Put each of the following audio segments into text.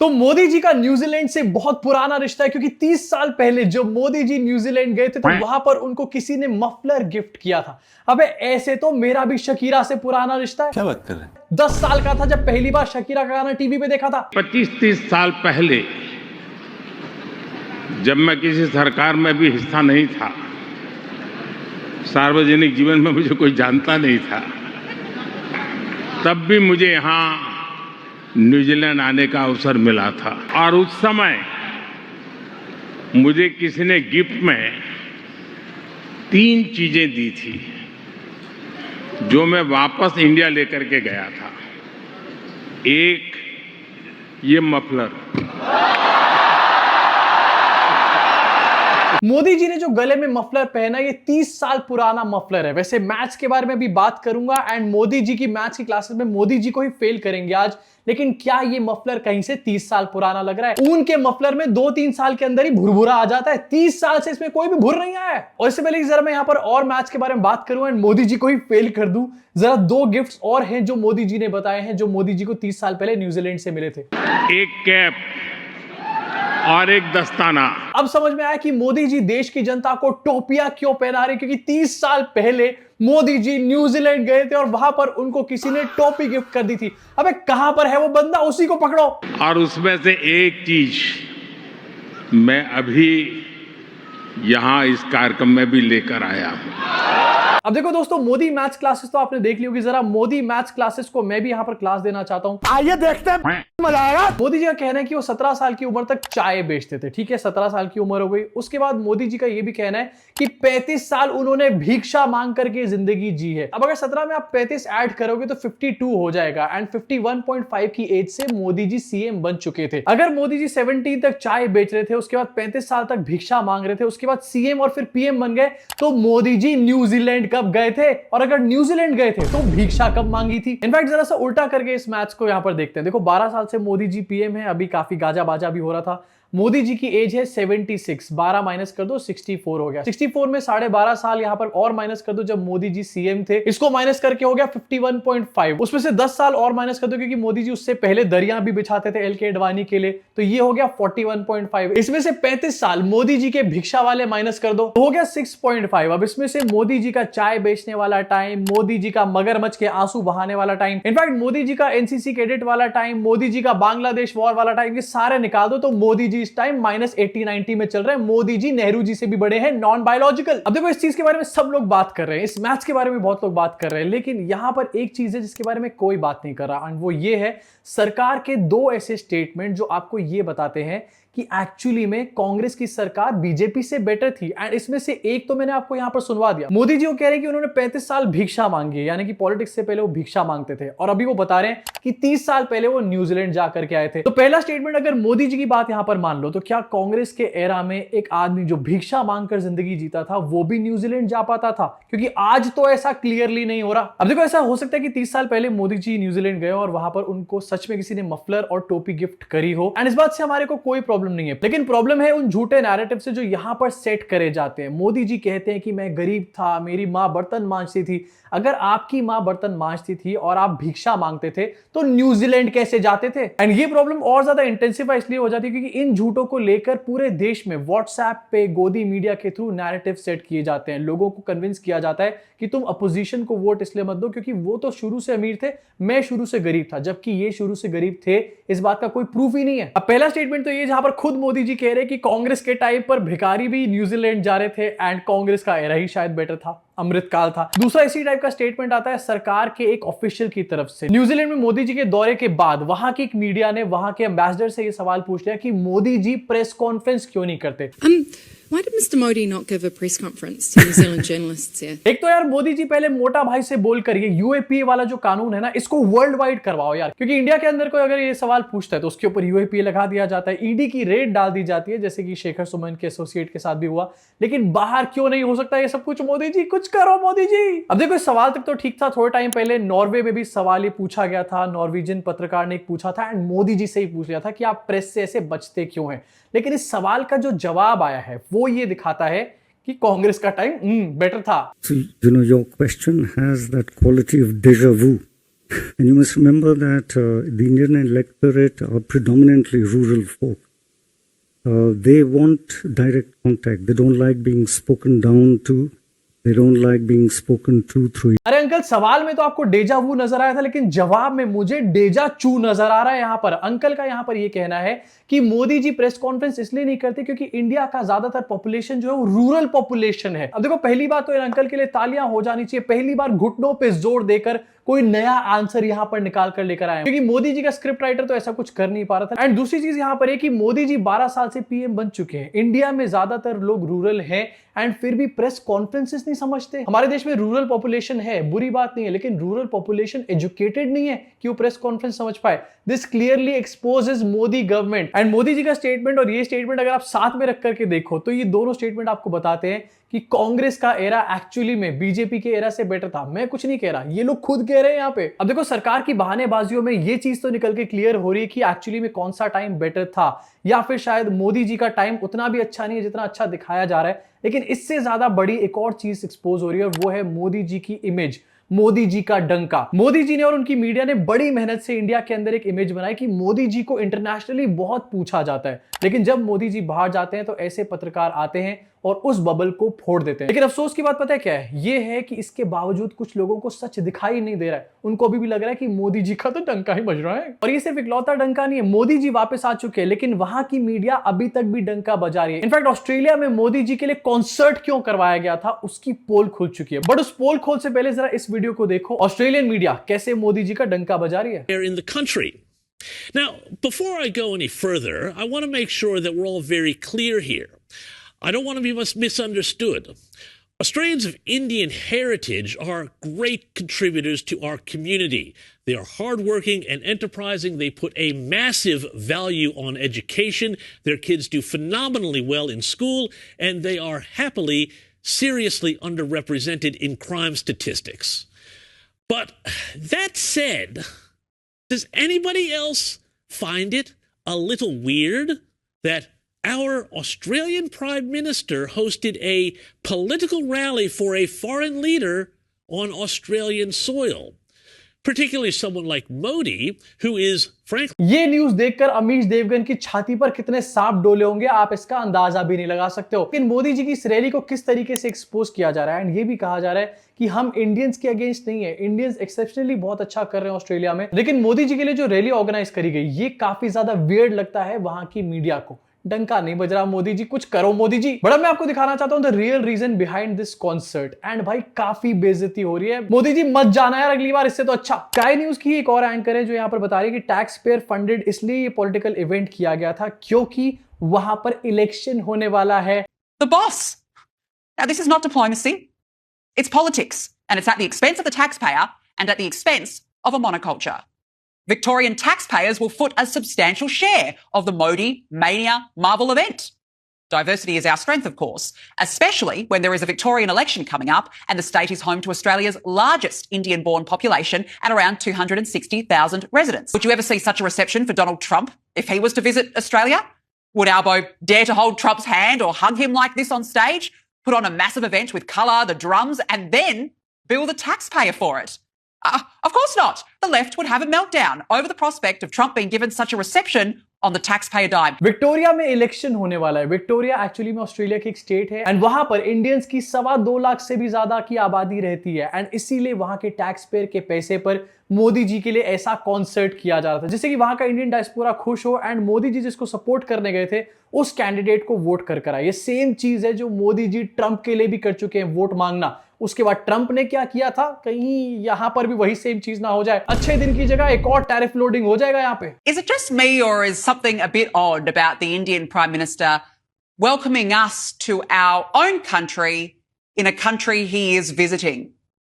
तो मोदी जी का न्यूजीलैंड से बहुत पुराना रिश्ता है, क्योंकि 30 साल पहले जब मोदी जी न्यूजीलैंड गए थे तो वहां पर उनको किसी ने मफलर गिफ्ट किया था। अबे ऐसे तो मेरा भी शकीरा से पुराना रिश्ता है। क्या बात कर रहे हैं? 10 साल का था जब पहली बार शकीरा का गाना टीवी पे देखा था। 25-30 साल पहले जब मैं किसी सरकार में भी हिस्सा नहीं था, सार्वजनिक जीवन में मुझे कोई जानता नहीं था, तब भी मुझे यहाँ न्यूजीलैंड आने का अवसर मिला था। और उस समय मुझे किसी ने गिफ्ट में 3 चीजें दी थी जो मैं वापस इंडिया लेकर के गया था। एक, ये मफलर। मोदी जी ने जो गले में मफलर पहना, ये 30 साल पुराना मफलर है। वैसे मैथ्स के बारे में भी बात करूंगा एंड मोदी जी की मैथ्स की क्लासेस में मोदी जी को ही फेल करेंगे आज। लेकिन क्या ये मफलर कहीं से 30 साल पुराना लग रहा है? ऊन के मफलर में 2-3 साल के अंदर ही भुरभुरा आ जाता है। 30 साल से इसमें कोई भी भुर नहीं आया है। और इससे पहले जरा मैं यहाँ पर और मैथ्स के बारे में बात करूं एंड मोदी जी को ही फेल कर दूं, जरा 2 गिफ्ट्स और हैं जो मोदी जी ने बताए हैं, जो मोदी जी को 30 साल पहले न्यूजीलैंड से मिले थे। एक कैप और एक दस्ताना। अब समझ में आया कि मोदी जी देश की जनता को टोपियां क्यों पहना रहे, क्योंकि 30 साल पहले मोदी जी न्यूजीलैंड गए थे और वहां पर उनको किसी ने टोपी गिफ्ट कर दी थी। अबे कहां पर है वो बंदा, उसी को पकड़ो। और उसमें से एक चीज मैं अभी यहां इस कार्यक्रम में भी लेकर आया हूं। अब देखो दोस्तों, मोदी मैथ्स क्लासेस तो आपने देख ली होगी, जरा मोदी मैथ्स क्लासेस को मैं भी यहां पर क्लास देना चाहता हूं। आइए देखते हैं, मजा आएगा। मोदी जी का कहना है कि वो 17 साल की उम्र तक चाय बेचते थे। ठीक है, 17 साल की उम्र हो गई। उसके बाद मोदी जी का यह भी कहना है कि 35 साल उन्होंने भिक्षा मांग करके जिंदगी जी है। अब अगर 17 में आप 35 ऐड करोगे तो 52 हो जाएगा एंड 51.5 की एज से मोदी जी सीएम बन चुके थे। अगर मोदी जी 17 तक चाय बेच रहे थे, उसके बाद 35 साल तक भिक्षा मांग रहे थे, उसके बाद सीएम और फिर पीएम बन गए, तो मोदी जी न्यूजीलैंड कब गए थे? और अगर न्यूजीलैंड गए थे तो भिक्षा कब मांगी थी? इनफैक्ट जरा सा उल्टा करके इस मैच को यहां पर देखते हैं। देखो, 12 साल से मोदी जी पीएम है, अभी काफी गाजा बाजा भी हो रहा था। मोदी जी की एज है 76, 12 माइनस कर दो 64 हो गया। 64 में 12.5 साल यहां पर और माइनस कर दो जब मोदी जी सीएम थे, इसको माइनस करके हो गया 51.5। उसमें से 10 साल और माइनस कर दो क्योंकि मोदी जी उससे पहले दरिया भी बिछाते थे एलके अडवाणी के लिए, तो ये हो गया 41.5। इसमें से 35 साल मोदी जी के भिक्षा वाले माइनस कर दो तो हो गया 6.5। अब इसमें से मोदी जी का चाय बेचने वाला टाइम, मोदी जी का मगरमच्छ के आंसू बहाने वाला टाइम, इनफैक्ट मोदी जी का एनसीसी कैडेट वाला टाइम, मोदी जी का बांग्लादेश वॉर वाला टाइम, ये सारे निकाल दो तो मोदी जी इस टाइम -80-90 में चल रहे हैं। मोदी जी नेहरू जी से भी बड़े हैं, नॉन बायोलॉजिकल। अब देखो, इस चीज के बारे में सब लोग बात कर रहे हैं, इस मैथ्स के बारे में बहुत लोग बात कर रहे हैं, लेकिन यहां पर एक चीज है जिसके बारे में कोई बात नहीं कर रहा, एंड वो ये है सरकार के 2 ऐसे स्टेटमेंट जो आपको ये बताते हैं कि एक्चुअली में कांग्रेस की सरकार बीजेपी से बेटर थी। एंड इसमें से एक तो मैंने आपको यहां पर सुनवा दिया। मोदी जी वो कह रहे हैं कि उन्होंने 35 साल भिक्षा मांगी है, यानी कि पॉलिटिक्स से पहले वो भिक्षा मांगते थे, और अभी वो बता रहे हैं कि 30 साल पहले वो न्यूजीलैंड जाकर के आए थे। तो पहला स्टेटमेंट अगर मोदी जी की बात यहां पर मान लो, तो क्या कांग्रेस के एरा में एक आदमी जो भिक्षा मांगकर जिंदगी जीता था वो भी न्यूजीलैंड जा पाता था? क्योंकि आज तो ऐसा क्लियरली नहीं हो रहा। अब देखो, ऐसा हो सकता है कि 30 साल पहले मोदी जी न्यूजीलैंड गए और वहां पर उनको सच में किसी ने मफलर और टोपी गिफ्ट करी हो, एंड इस बात से हमारे को कोई प्रॉब्लम नहीं है। लेकिन प्रॉब्लम है उन झूठे नैरेटिव से जो यहां पर सेट करे जाते हैं। मोदी जी कहते हैं कि मैं गरीब था, मेरी मां बर्तन मांजती थी। अगर आपकी मां बर्तन मांजती थी और आप भिक्षा मांगते थे तो न्यूजीलैंड कैसे जाते थे? एंड ये प्रॉब्लम और ज्यादा इंटेंसिफाई इसलिए हो जाती है क्योंकि इन झूठों को लेकर पूरे देश में व्हाट्सएप पे गोदी मीडिया के थ्रू नैरेटिव सेट किए जाते हैं। लोगों को कन्विंस किया जाता है कि तुम अपोजिशन को वोट इसलिए मत दो क्योंकि वो तो शुरू से अमीर थे, मैं शुरू से गरीब था, जबकि ये शुरू से गरीब थे इस बात का कोई प्रूफ ही नहीं है। अब पहला स्टेटमेंट तो ये जहां पर खुद मोदी जी कह रहे हैं कि कांग्रेस के टाइम पर भिखारी भी न्यूजीलैंड जा रहे थे एंड कांग्रेस का एरा ही शायद बेटर था, अमृतकाल था। दूसरा इसी टाइप का स्टेटमेंट आता है सरकार के एक ऑफिशियल की तरफ से। न्यूजीलैंड में मोदी जी के दौरे के बाद वहां की एक मीडिया ने वहां के एम्बेसडर से यह सवाल पूछ लिया कि मोदी जी प्रेस कॉन्फ्रेंस क्यों नहीं करते? Why did Mr. Modi not give a press conference to New Zealand journalists here? एक तो यार मोदी जी पहले मोटा भाई से बोलकर ये यूएपीए वाला जो कानून है ना, इसको वर्ल्ड वाइड करवाओ यार, क्योंकि इंडिया के अंदर कोई अगर ये सवाल पूछता है तो उसके ऊपर यूएपीए लगा दिया जाता है, ईडी की रेड डाल दी जाती है, जैसे कि शेखर सुमन के एसोसिएट के साथ भी हुआ। लेकिन बाहर क्यों नहीं हो सकता ये सब कुछ? मोदी जी कुछ करो, मोदी जी। अब देखो, इस सवाल तक तो ठीक था। थोड़े टाइम पहले नॉर्वे में भी सवाल ये पूछा गया था, नॉर्वेजियन पत्रकार ने पूछा था एंड मोदी जी से ही पूछ लिया था कि आप प्रेस से ऐसे बचते क्यों हैं। लेकिन इस सवाल का जो जवाब आया है वो ये दिखाता है कि कांग्रेस का टाइम बेटर था। So, your question has that quality of déjà vu. And you must remember that the Indian electorate are predominantly rural folk. They want direct contact. They don't like being spoken down to. They don't like being spoken to through. अरे uncle, सवाल में तो आपको डेजा वू नजर आया था, लेकिन जवाब में मुझे डेजा चू नजर आ रहा है। यहां पर अंकल का यहां पर यह कहना है कि मोदी जी प्रेस कॉन्फ्रेंस इसलिए नहीं करते क्योंकि इंडिया का ज्यादातर पॉपुलेशन जो है वो रूरल पॉपुलेशन है। अब देखो, पहली बात तो इन अंकल के लिए तालियां हो जानी चाहिए, पहली बार घुटनों पे जोर देकर कोई नया आंसर यहां पर निकाल कर लेकर आए, क्योंकि मोदी जी का स्क्रिप्ट राइटर तो ऐसा कुछ कर नहीं पा रहा था। एंड दूसरी चीज यहां पर है कि मोदी जी 12 साल से पीएम बन चुके हैं, इंडिया में ज्यादातर लोग रूरल हैं, एंड फिर भी प्रेस कॉन्फ्रेंसेस नहीं समझते। हमारे देश में रूरल पॉपुलेशन है, बुरी बात नहीं है, लेकिन रूरल पॉपुलेशन एजुकेटेड नहीं है कि वो प्रेस कॉन्फ्रेंस समझ पाए। This clearly exposes Modi government. And Modi ji का स्टेटमेंट और ये स्टेटमेंट अगर आप साथ में रख करके देखो तो ये दोनों स्टेटमेंट आपको बताते हैं कि कांग्रेस का एरा एक्चुअली में बीजेपी के एरा से बेटर था। मैं कुछ नहीं कह रहा, ये लोग खुद कह रहे हैं यहां पे। अब देखो, सरकार की बहानेबाजियों में ये चीज तो निकल के क्लियर हो रही है कि एक्चुअली में कौन सा टाइम बेटर था, या फिर शायद मोदी जी का टाइम उतना भी अच्छा नहीं है जितना अच्छा दिखाया जा रहा है। लेकिन इससे ज्यादा बड़ी एक और चीज एक्सपोज हो रही है, और वो है मोदी जी की इमेज, मोदी जी का डंका। मोदी जी ने और उनकी मीडिया ने बड़ी मेहनत से इंडिया के अंदर एक इमेज बनाई कि मोदी जी को इंटरनेशनली बहुत पूछा जाता है, लेकिन जब मोदी जी बाहर जाते हैं तो ऐसे पत्रकार आते हैं और उस बबल को फोड़ देते हैं। लेकिन अफसोस की बात पता है क्या है? ये है कि इसके बावजूद कुछ लोगों को सच दिखाई नहीं दे रहा है, उनको अभी भी लग रहा है कि मोदी जी का तो डंका ही बज रहा है। और ये सिर्फ इकलौता डंका नहीं है, मोदी जी वापस आ चुके हैं, लेकिन वहां की मीडिया अभी तक भी डंका बजा रही है। इनफैक्ट ऑस्ट्रेलिया में मोदी जी के लिए कॉन्सर्ट क्यों करवाया गया था उसकी पोल खुल चुकी है। बट उस पोल खोल से पहले जरा इस वीडियो को देखो, ऑस्ट्रेलियन मीडिया कैसे मोदी जी का डंका बजा रही है। in the country. Now, before I go any further, I want to make sure that we're all very clear here. I don't want to be misunderstood. Australians of Indian heritage are great contributors to our community. They are hardworking and enterprising. They put a massive value on education. Their kids do phenomenally well in school, and they are happily, seriously underrepresented in crime statistics. But that said, does anybody else find it a little weird that our Australian Prime Minister hosted a political rally for a foreign leader on Australian soil? Particularly someone like Modi, who is frankly... ये news देखकर अमीश देवगन की छाती पर कितने सांप डोले होंगे आप इसका अंदाजा भी नहीं लगा सकते हो। लेकिन मोदी जी की इस रैली को किस तरीके से एक्सपोज किया जा रहा है, एंड ये भी कहा जा रहा है कि हम इंडियंस के अगेंस्ट नहीं है, इंडियंस एक्सेप्शनली बहुत अच्छा कर रहे हैं ऑस्ट्रेलिया में, लेकिन मोदी जी के लिए जो रैली ऑर्गेनाइज करी गई ये काफी ज्यादा वियर्ड लगता है वहां की मीडिया को। डंका नहीं बज रहा, मोदी जी कुछ करो मोदी जी। बड़ा मैं आपको दिखाना चाहता हूं the real reason behind this concert, and भाई काफी बेइज्जती हो रही है। मोदी जी मत जाना यार अगली बार, इससे तो अच्छा। स्काई न्यूज की एक और एंकर है जो यहां पर बता रही है कि टैक्स पेयर फंडेड इसलिए ये पॉलिटिकल इवेंट किया गया था क्योंकि वहां पर इलेक्शन होने वाला है। The boss. Now, this is not diplomacy. It's politics. And it's at the expense of the taxpayer and at the expense of a monoculture. Victorian taxpayers will foot a substantial share of the Modi Mania Marvel event. Diversity is our strength, of course, especially when there is a Victorian election coming up and the state is home to Australia's largest Indian-born population at around 260,000 residents. Would you ever see such a reception for Donald Trump if he was to visit Australia? Would Albo dare to hold Trump's hand or hug him like this on stage, put on a massive event with colour, the drums, and then bill the taxpayer for it? Of course not. The left would have a meltdown over the prospect of Trump being given such a reception on the taxpayer dime. Victoria में election होने वाला है। Victoria actually में Australia की एक state है, and वहां पर इंडियंस की 2.25 लाख से भी ज्यादा की आबादी रहती है, एंड इसीलिए वहां के टैक्स पेयर के पैसे पर मोदी जी के लिए ऐसा कॉन्सर्ट किया जा रहा था जिससे कि वहां का इंडियन डायस्पोरा खुश हो, एंड मोदी जी जिसको सपोर्ट करने गए थे उस कैंडिडेट को वोट कर आए। ये सेम चीज है जो मोदी जी ट्रंप के लिए भी कर चुके हैं, वोट मांगना। उसके बाद ट्रंप ने क्या किया था, कहीं यहां पर भी वही सेम चीज ना हो जाए, अच्छे दिन की जगह एक और टैरिफ लोडिंग हो जाएगा यहां पे। Is it just me or is something a bit odd about the Indian Prime Minister welcoming us to our own country in a country he is visiting?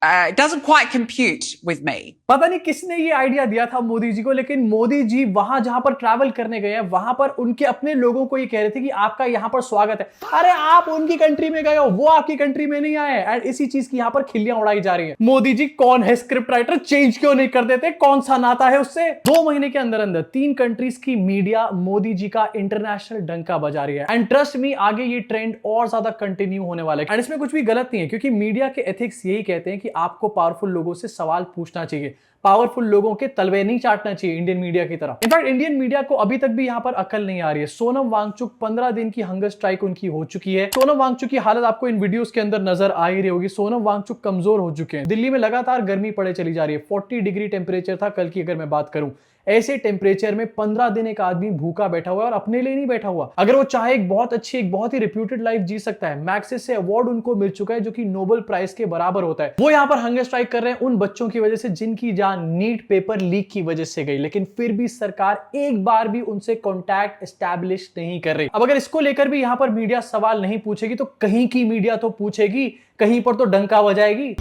It doesn't quite compute with me. पता नहीं किसने ये idea दिया था मोदी जी को, लेकिन मोदी जी वहां जहां पर ट्रैवल करने गए हैं वहां पर उनके अपने लोगों को ये कह रहे थे कि आपका यहां पर स्वागत है। अरे आप उनकी कंट्री में गए हो, वो आपकी कंट्री में नहीं आए, एंड इसी चीज की यहां पर खिल्लियां उड़ाई जा रही है। मोदी जी कौन है स्क्रिप्ट राइटर, चेंज क्यों नहीं कर देते, कौन सा नाता है उससे? 2 महीने के अंदर अंदर 3 कंट्रीज की मीडिया मोदी जी का इंटरनेशनल डंका बजा रही है, एंड ट्रस्ट मी आगे ये ट्रेंड और ज्यादा कंटिन्यू होने वाला है। एंड इसमें कुछ भी गलत नहीं है क्योंकि मीडिया के एथिक्स यही कहते हैं कि आपको पावरफुल लोगों से सवाल पूछना चाहिए, पावरफुल लोगों के तलवे नहीं चाटना चाहिए इंडियन मीडिया की तरह। इनफैक्ट इंडियन मीडिया को अभी तक भी यहां पर अकल नहीं आ रही है। सोनम वांगचुक 15 दिन की हंगर स्ट्राइक उनकी हो चुकी है। सोनम वांगचुक की हालत आपको इन वीडियोस के अंदर नजर आ ही रही होगी। सोनम वांगचुक कमजोर हो चुके हैं। दिल्ली में लगातार गर्मी पड़े चली जा रही है। 40 डिग्री टेम्परेचर था कल की अगर मैं बात करूं। ऐसे टेम्परेचर में 15 दिन एक आदमी भूखा बैठा हुआ है और अपने लिए नहीं बैठा हुआ। अगर वो चाहे एक बहुत ही रिप्यूटेड लाइफ जी सकता है। मैक्सिस से अवार्ड उनको मिल चुका है जो कि नोबेल प्राइज के बराबर होता है। वो यहां पर हंगर स्ट्राइक कर रहे हैं उन बच्चों की वजह से जिनकी जान नीट पेपर लीक की वजह से गई, लेकिन फिर भी सरकार एक बार भी उनसे कॉन्टैक्ट एस्टैब्लिश नहीं कर रही। अब अगर इसको लेकर भी यहां पर मीडिया सवाल नहीं पूछेगी तो कहीं की मीडिया तो पूछेगी, कहीं पर तो डंका बजाएगी।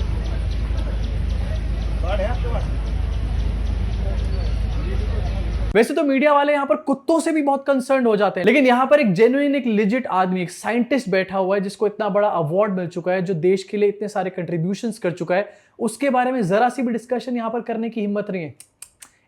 वैसे तो मीडिया वाले यहां पर कुत्तों से भी बहुत कंसर्न हो जाते हैं, लेकिन यहां पर एक जेन्युइन, एक लिजिट आदमी, एक साइंटिस्ट बैठा हुआ है जिसको इतना बड़ा अवार्ड मिल चुका है, जो देश के लिए इतने सारे कंट्रीब्यूशंस कर चुका है, उसके बारे में जरा सी भी डिस्कशन यहां पर करने की हिम्मत नहीं है।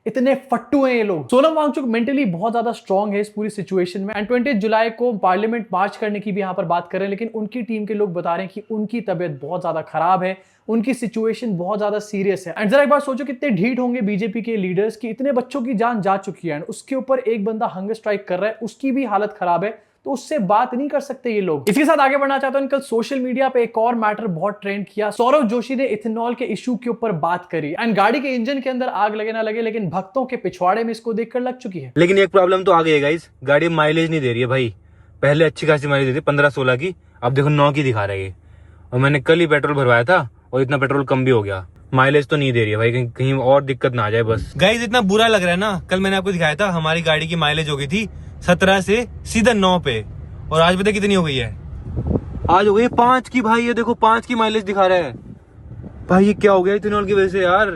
इतने फट्टू हैं ये लोग। सोनम वांगचुक मेंटली बहुत ज्यादा स्ट्रांग है इस पूरी सिचुएशन में। एंड 20 जुलाई को पार्लियामेंट मार्च करने की भी यहां पर बात कर रहे हैं, लेकिन उनकी टीम के लोग बता रहे हैं कि उनकी तबीयत बहुत ज्यादा खराब है, उनकी सिचुएशन बहुत ज्यादा सीरियस है। एंड जरा एक बार सोचो कितने ढीठ होंगे बीजेपी के लीडर्स की, इतने बच्चों की जान जा चुकी है, उसके ऊपर एक बंदा हंगर स्ट्राइक कर रहा है, उसकी भी हालत खराब है, तो उससे बात नहीं कर सकते ये लोग। इसके साथ आगे बढ़ना चाहता हूं। कल सोशल मीडिया पे एक और मैटर बहुत ट्रेंड किया। सौरव जोशी ने इथेनॉल के इशू के ऊपर बात करी एंड गाड़ी के इंजन के अंदर आग लगे ना लगे, लेकिन भक्तों के पिछवाड़े में इसको देखकर लग चुकी है। लेकिन एक प्रॉब्लम तो आ गई है गाइस, गाड़ी माइलेज नहीं दे रही है भाई। पहले अच्छी खासी माइलेज देती 15-16 की, अब देखो 9 की दिखा रही है। और मैंने कल ही पेट्रोल भरवाया था और इतना पेट्रोल कम भी हो गया। माइलेज तो नहीं दे रही है भाई, कहीं और दिक्कत ना आ जाए बस। गाइस इतना बुरा लग रहा है ना, कल मैंने आपको दिखाया था हमारी गाड़ी की माइलेज हो गई थी 17 से सीधा 9 पे, और आज पता कितनी हो गई है? आज हो गई 5 की भाई। ये देखो 5 की माइलेज दिखा रहा है भाई। ये क्या हो गया इथेनॉल की वजह से यार?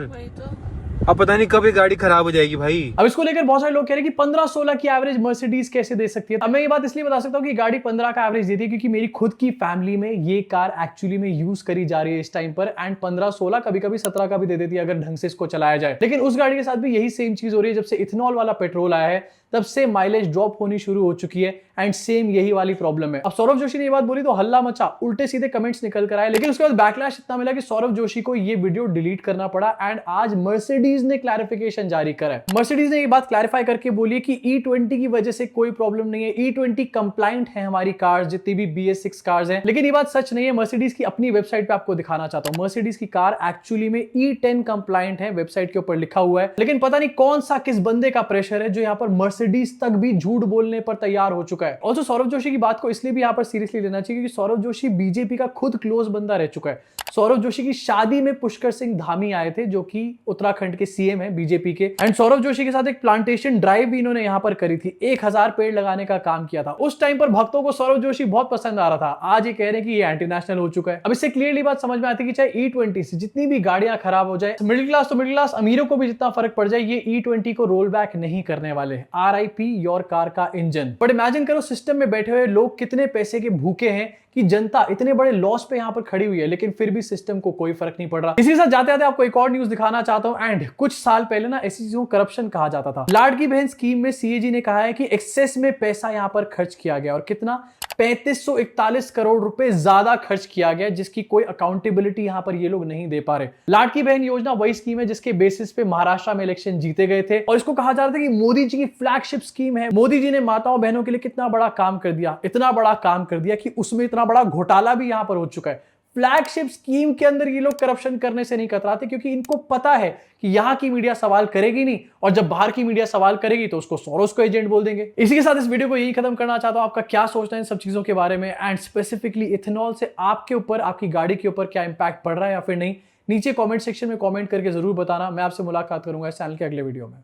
अब पता नहीं कब ये गाड़ी खराब हो जाएगी भाई। अब इसको लेकर बहुत सारे लोग कह रहे हैं कि 15-16 की एवरेज मर्सिडीज कैसे दे सकती है। अब मैं ये बात इसलिए बता सकता हूँ कि गाड़ी 15 का एवरेज देती है क्योंकि मेरी खुद की फैमिली में ये कार एक्चुअली में यूज करी जा रही है इस टाइम पर। एंड 15-16 कभी कभी 17 का भी दे देती है अगर ढंग से इसको चलाया जाए। लेकिन उस गाड़ी के साथ भी यही सेम चीज हो रही है। जब से इथेनॉल वाला पेट्रोल आया है तब से माइलेज ड्रॉप होनी शुरू हो चुकी है एंड सेम यही वाली प्रॉब्लम है। अब सौरव जोशी ने ये बात बोली तो हल्ला मचा, उल्टे सीधे कमेंट्स निकल कर आए, लेकिन उसके बाद बैकलैश इतना मिला कि सौरव जोशी को ये वीडियो डिलीट करना पड़ा। एंड आज मर्सिडीज ने क्लैरिफिकेशन जारी करा है। मर्सिडीज ने ये बात क्लैरिफाई करके बोली है कि E20 की वजह से कोई प्रॉब्लम नहीं है। E20 कंप्लाइंट है हमारी कार्स, जितनी भी BS6 कार्स हैं। लेकिन ये बात सच नहीं है। मर्सिडीज की अपनी वेबसाइट पे आपको दिखाना चाहता हूं। मर्सिडीज की कार एक्चुअली में E10 कंप्लाइंट है, वेबसाइट के ऊपर लिखा हुआ है। लेकिन पता नहीं कौन सा किस बंदे का प्रेशर है जो यहाँ पर मर्सिडीज तक भी झूठ बोलने पर तैयार हो चुका है। ऑल्सो सौरव जोशी की बात को इसलिए भी यहां पर सीरियसली लेना चाहिए क्योंकि सौरव जोशी बीजेपी का खुद क्लोज बंदा रह चुका है। सौरव जोशी की शादी में पुष्कर सिंह धामी आए थे जो कि उत्तराखंड के सीएम है बीजेपी के। एंड सौरव जोशी के साथ एक प्लांटेशन ड्राइव भी इन्होंने यहां पर करी थी। 1000 पेड़ लगाने का काम किया था। उस टाइम पर भक्तों को सौरव जोशी बहुत पसंद आ रहा था। आज ये कह रहे हैं कि ये एंटी नेशनल हो चुका है। अब इससे क्लियरली बात समझ में आती है कि चाहे E20 से जितनी भी गाड़ियां खराब हो जाए, मिडिल क्लास तो मिडिल क्लास, अमीरों को भी जितना फर्क पड़ जाए, ये E20 को रोल बैक नहीं करने वाले। RIP योर कार का इंजन। बट इमेजिन करो सिस्टम में बैठे हुए लोग कितने पैसे के भूखे हैं कि जनता इतने बड़े लॉस पे यहां पर खड़ी हुई है, लेकिन फिर भी सिस्टम को कोई फर्क नहीं पड़ रहा। इसी के साथ जाते जाते आपको एक और न्यूज दिखाना चाहता हूं। एंड कुछ साल पहले ना ऐसी चीजों को करप्शन कहा जाता था। लाडकी बहन स्कीम में CAG ने कहा है कि एक्सेस में पैसा यहां पर खर्च किया गया और कितना 3541 करोड़ रुपए ज्यादा खर्च किया गया, जिसकी कोई अकाउंटेबिलिटी यहां पर ये लोग नहीं दे पा रहे। लाडकी बहन योजना वही स्कीम है जिसके बेसिस पे महाराष्ट्र में इलेक्शन जीते गए थे और इसको कहा जा रहा था कि मोदी जी की फ्लैगशिप स्कीम है। मोदी जी ने माताओं बहनों के लिए कितना बड़ा काम कर दिया, इतना बड़ा काम कर दिया कि उसमें इतना बड़ा घोटाला भी यहां पर हो चुका है। फ्लैगशिप स्कीम के अंदर ये लोग करप्शन करने से नहीं कतराते क्योंकि इनको पता है कि यहां की मीडिया सवाल करेगी नहीं, और जब बाहर की मीडिया सवाल करेगी तो उसको सोरोस को एजेंट बोल देंगे। इसी के साथ इस वीडियो को यही खत्म करना चाहता हूं। आपका क्या सोचना है इन सब चीजों के बारे में एंड स्पेसिफिकली इथेनॉल से आपके ऊपर, आपकी गाड़ी के ऊपर क्या इंपैक्ट पड़ रहा है या फिर नहीं, नीचे कमेंट सेक्शन में कमेंट करके जरूर बताना। मैं आपसे मुलाकात करूंगा इस चैनल के अगले वीडियो में।